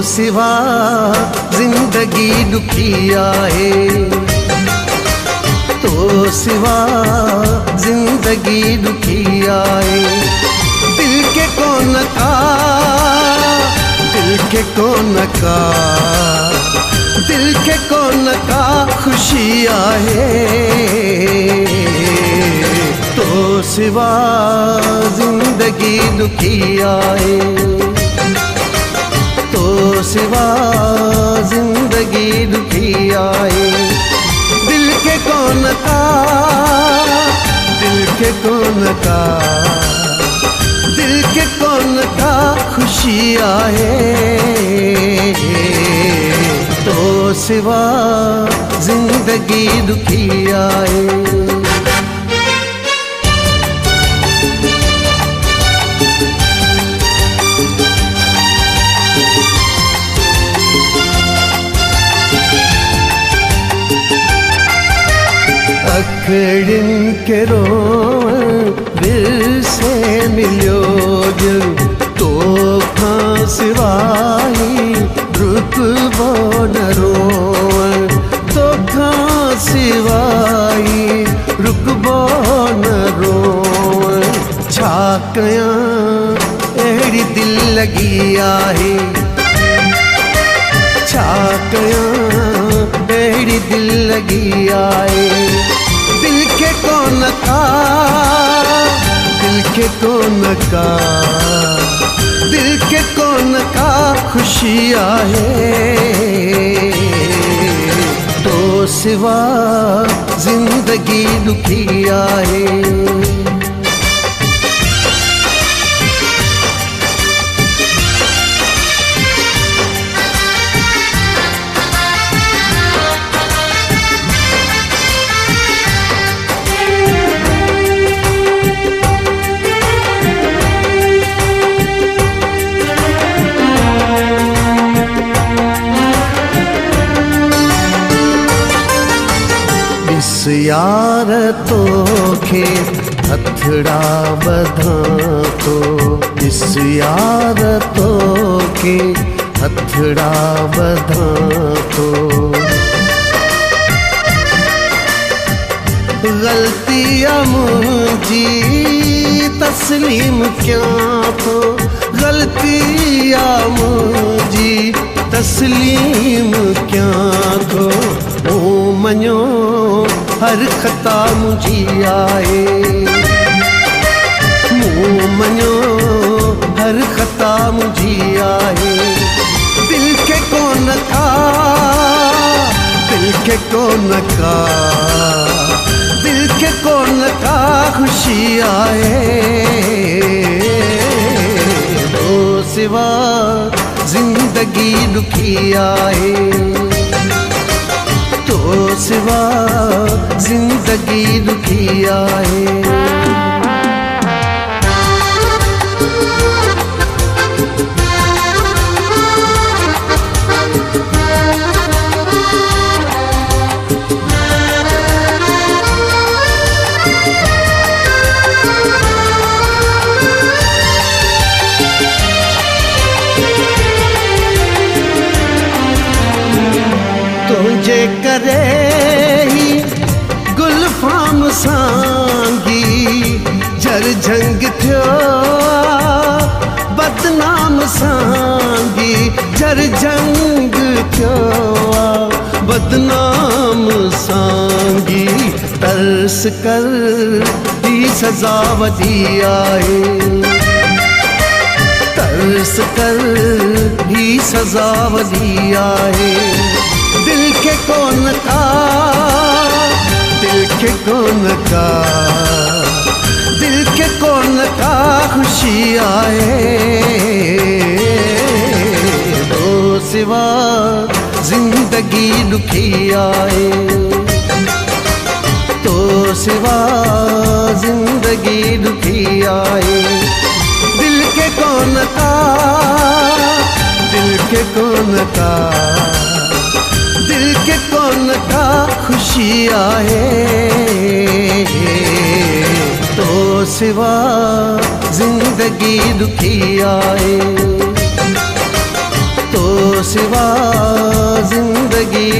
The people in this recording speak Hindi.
सिवा जिंदगी दुखी आए, तो सिवा जिंदगी दुखी आए। दिल के कौन का, दिल के कौन का, दिल के कौन का खुशी आए, तो सिवा जिंदगी दुखी आए, तो सिवा जिंदगी दुखी आए। दिल के कौन का, दिल के कौन का, दिल के कौन का खुशी आए, तो सिवा जिंदगी दुखी आए। अखड़िन के रोवन दिल से मिलो दिल, तो खां सिवाई रुकबो न रोवन, तो खां सिवाई रुकबो न रोवन। छा कयां अहिड़ी दिल लगी आहे, छा कयां अहिड़ी दिल लगी आए। दिल के कौन का, दिल के कौन का, दिल के कौन का खुशी आए, तो सिवा जिंदगी दुखी आए। इस यार तो खे हथड़ा बधा तो, इस यार तो के हथड़ा बधा तो। गलतियां मुझी तस्लीम क्या तो, गलतियां मुझी तस्लीम क्या तो। ओ मनो हर खता मुझी आए, मुँह मनो हर खता मुझी आए। दिल के कौन का, दिल के कौन का, दिल के कौन का खुशी आए, तो सिवा जिंदगी दुखी आए, तो सिवा जिंदगी दुखी आए। तुझे करे ही गुलफाम सांगी, जर झंग थियो बदनाम सांगी, जर झंग थियो बदनाम सांगी। तरस कर ही सजा वधी आए, तरस कर ही सजा वधी आए। दिल के कौन का, दिल के कौन का, दिल के कौन का खुशी आए, तो सिवा जिंदगी दुखी आए, तो सिवा जिंदगी दुखी आए। दिल के कौन का, दिल के कौन का, दिल के कौन का खुशी आए, तो सिवा जिंदगी दुखी आए, तो सिवा जिंदगी